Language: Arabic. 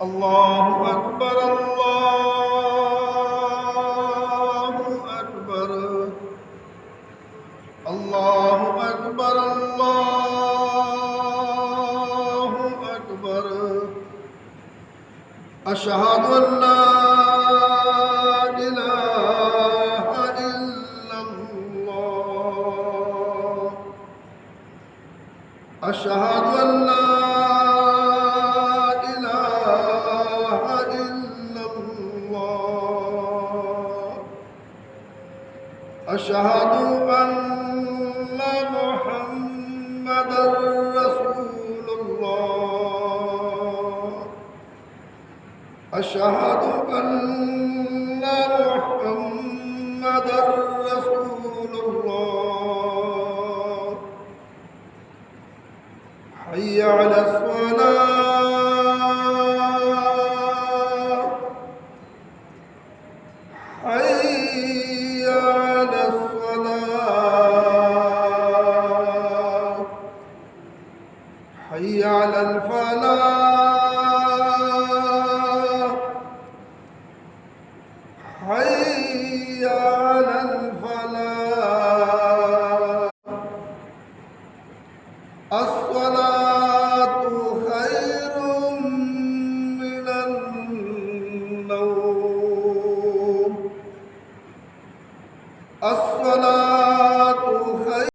الله أكبر الله أكبر الله أكبر الله أكبر أشهد أن لا إله إلا الله أشهد أن لا أشهد أن محمدًا رسول الله أشهد أن محمدًا رسول الله حي على الصلاة حي على الصلاة حي على الفلاح حي على الفلاح الصلاة